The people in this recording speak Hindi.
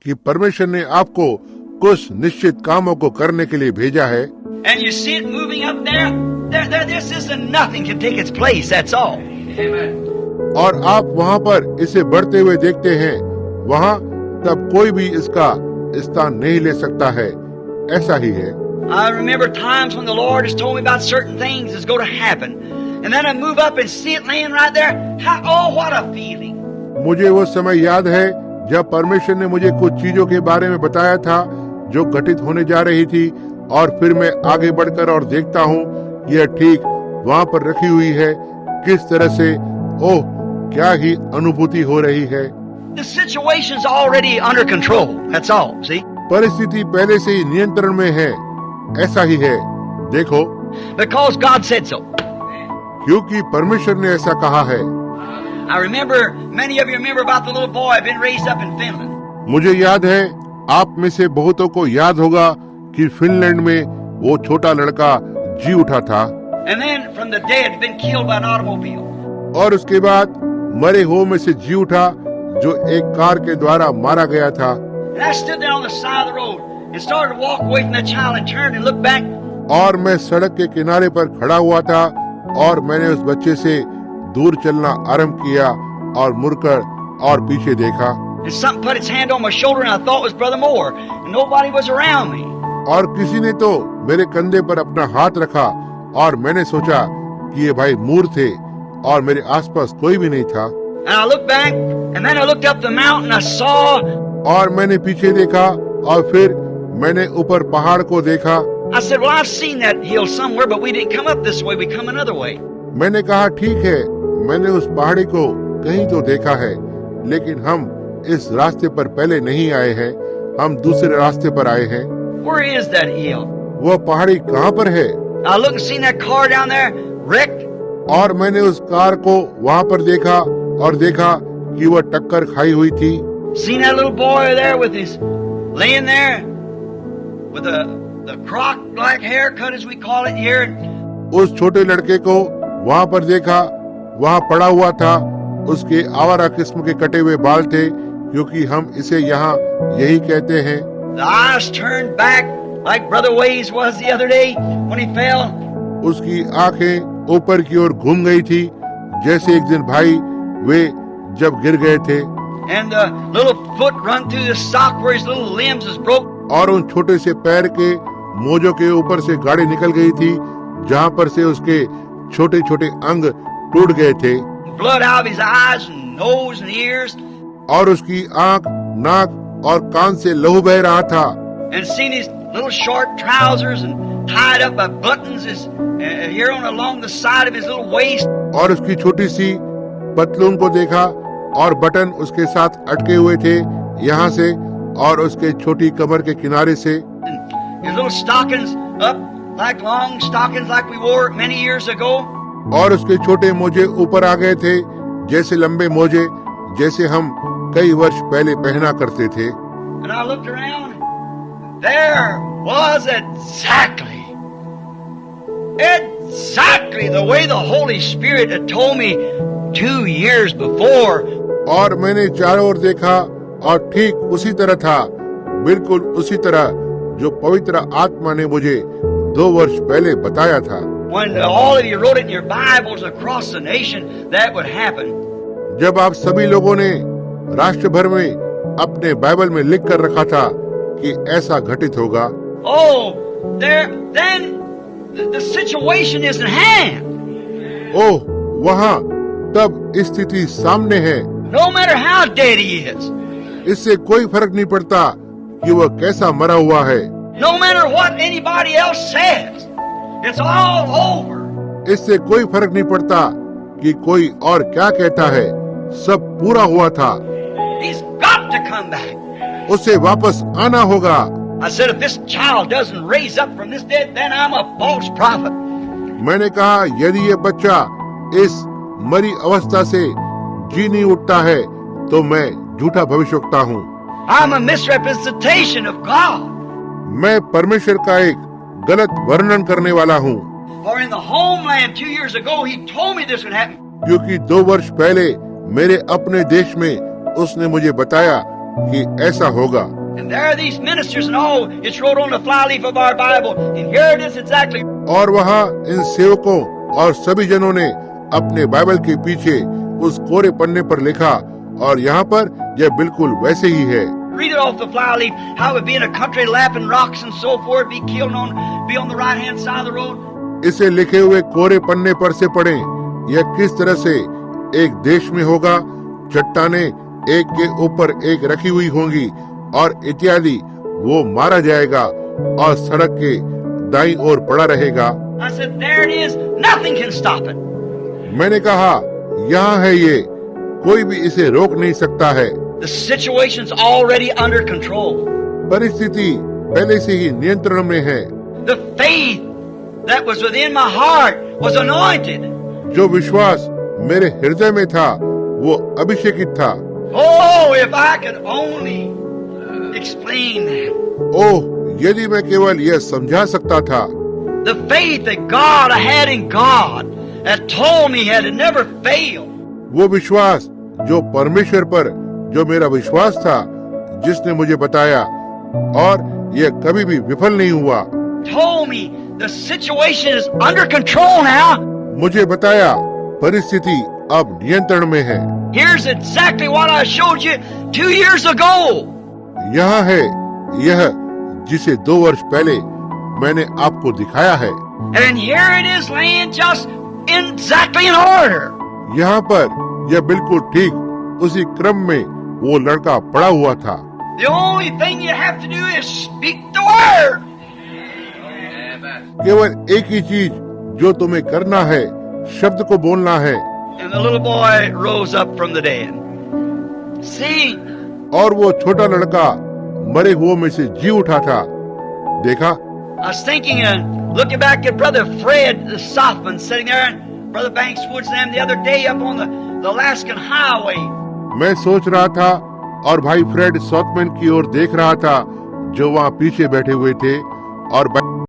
कि परमेश्वर ने आपको कुछ निश्चित कामों को करने के लिए भेजा है। And you see it moving up there. This isn't nothing can take its place. That's all. Amen. और आप वहाँ पर इसे बढ़ते हुए देखते हैं, वहाँ तब कोई भी इसका स्थान नहीं ले सकता है। ऐसा ही है। I remember times when the Lord has told me about certain things that's going to happen, and then I move up and see it laying right there. Oh, what a feeling! मुझे वो समय याद है जब परमेश्वर ने मुझे कुछ चीजों के बारे में बताया था जो घटित होने जा रही थी, और फिर मैं आगे बढ़कर और देखता हूँ यह ठीक वहाँ पर रखी हुई है। किस तरह से, ओह, क्या ही अनुभूति हो रही है। The situation's already under control. That's all. See? परिस्थिति पहले से ही नियंत्रण में है। ऐसा ही है, देखो। Because God said so. क्योंकि परमेश्वर ने ऐसा कहा है। I remember, many of you remember about the little boy been raised up in Finland. मुझे याद है, आप में से बहुतों को याद होगा कि फिनलैंड में वो छोटा लड़का जी उठा था। And then from the dead been killed by an automobile. और उसके बाद मरे हुओं में से जी उठा जो एक कार के द्वारा मारा गया था। And I stood there on the side of the road and started to walk away from that child and turned and looked back. और मैं सड़क के किनारे पर खड़ा हुआ था और मैंने उस बच्चे से दूर चलना आरंभ किया और मुड़कर और पीछे देखा। And something put its hand on my shoulder and I thought it was Brother Moore and nobody was around me. और किसी ने तो मेरे कंधे पर अपना हाथ रखा और मैंने सोचा कि ये भाई मूर थे और मेरे आसपास कोई भी नहीं था। And I looked back and then I looked up the mountain. I saw. और मैंने पीछे देखा और फिर मैंने ऊपर पहाड़ को देखा। I said, well, I've seen that hill somewhere, but we didn't come up this way. We come another way. मैंने कहा, ठीक है, मैंने उस पहाड़ी को कहीं तो देखा है, लेकिन हम इस रास्ते पर पहले नहीं आए हैं, हम दूसरे रास्ते पर आए हैं। Where is that hill? वो पहाड़ी कहाँ पर है? I looked and seen that car down there wrecked. और मैंने उस कार को वहाँ पर देखा और देखा कि वह टक्कर खाई हुई थी। Seen that little boy there with his laying there with the croc black haircut as we call it here. उस छोटे लड़के को वहाँ पर देखा, वहाँ पड़ा हुआ था। उसके आवारा किस्म के कटे हुए बाल थे, क्योंकि हम इसे यहाँ यही कहते हैं। The eyes turned back like Brother Ways was the other day when he fell. उसकी आंखें ऊपर की ओर घूम गई थी, जैसे एक दिन भाई वे जब गिर गए थे। And the little foot run through the sock where his little limbs was broke. और उन छोटे से पैर के मोजों के ऊपर से गाड़ी निकल गई थी, जहाँ पर से उसके छोटे छोटे अंग टूट गए थे। Blood out of his eyes and nose and ears. और उसकी आंख, नाक और कान से लहू बह रहा था। And seen his little short trousers and tied up by buttons is here on along the side of his little waist. और उसकी छोटी सी पतलून को देखा और बटन उसके साथ अटके हुए थे यहाँ से और उसके छोटी कमर के किनारे से। His little stockings up like long stockings like we wore many years ago. और उसके छोटे मोजे ऊपर आ गए थे, जैसे लंबे मोजे जैसे हम कई वर्ष पहले पहना करते थे। And I looked around. There was exactly the way the Holy Spirit had told me 2 years before. और मैंने चारों ओर देखा और ठीक उसी तरह था, बिल्कुल उसी तरह जो पवित्र आत्मा ने मुझे 2 वर्ष पहले बताया था। When all of you wrote it in your Bibles across the nation, that would happen. जब आप सभी लोगों ने राष्ट्र भर में अपने बाइबल में लिख कर रखा था कि ऐसा घटित होगा। Oh, then the situation is in hand. ओह, वहाँ तब स्थिति सामने है। No matter how dead he is. इससे कोई फर्क नहीं पड़ता कि वह कैसा मरा हुआ है। No matter what anybody else says. It's all over. इससे कोई फर्क नहीं पड़ता कि कोई और क्या कहता है, सब पूरा हुआ था। He's got to come back. उसे वापस आना होगा। I said, if this child doesn't raise up from this dead, then I'm a false prophet. मैंने कहा, यदि ये बच्चा इस मरी अवस्था से जी नहीं उठता है, तो मैं झूठा भविष्यवक्ता हूँ। I'm a misrepresentation of God. मैं परमेश्वर का एक गलत वर्णन करने वाला हूँ। For in the homeland 2 years ago, he told me this would happen. क्योंकि 2 वर्ष पहले मेरे अपने देश में उसने मुझे बताया कि ऐसा होगा। And there are these ministers and all, it's wrote on the flyleaf of our Bible, and here it is exactly. और वहाँ इन सेवकों और सभी जनों ने अपने बाइबल के पीछे उस कोरे पन्ने पर लिखा, और यहाँ पर यह बिल्कुल वैसे ही है। Read it off the flyleaf, how it would be in a country lapping rocks and so forth, be killed be on the right hand side of the road. इसे लिखे हुए कोरे पन्ने पर से पढ़ें, यह किस तरह से एक देश में होगा, चट्टाने एक के ऊपर एक रखी हुई होंगी और इत्यादि, वो मारा जाएगा और सड़क के दाईं ओर पड़ा रहेगा। I said, there it is, nothing can stop it. मैंने कहा, यहाँ है ये, कोई भी इसे रोक नहीं सकता है। The situation's already under control. परिस्थिति पहले से ही नियंत्रण में है। The faith that was within my heart was anointed. जो विश्वास मेरे हृदय में था वो अभिषेकित था। Oh, if I could only explain that. ओह, यदि मैं केवल यह समझा सकता था। The faith that God I had in God that told me had to never fail. वो विश्वास जो परमेश्वर पर जो मेरा विश्वास था, जिसने मुझे बताया और यह कभी भी विफल नहीं हुआ। Told me the situation is under control now. मुझे बताया परिस्थिति अब नियंत्रण में है। Here's exactly what I showed you 2 years ago. यहाँ है यह जिसे 2 वर्ष पहले मैंने आपको दिखाया है। And here it is laying just exactly in order. यहाँ पर यह बिल्कुल ठीक उसी क्रम में वो लड़का पड़ा हुआ था। The only thing you have to do is speak the word. केवल एक ही चीज जो तुम्हें करना है, शब्द को बोलना है। And the little boy rose up from the dead. See, और वो छोटा लड़का मरे हुओं में से जी उठा था। देखा, I was thinking and looking back at Brother Fred the Softman sitting there and Brother Banks Woods and them the other day up on the Alaskan Highway. मैं सोच रहा था और भाई फ्रेड सॉथमैन की ओर देख रहा था जो वहाँ पीछे बैठे हुए थे, और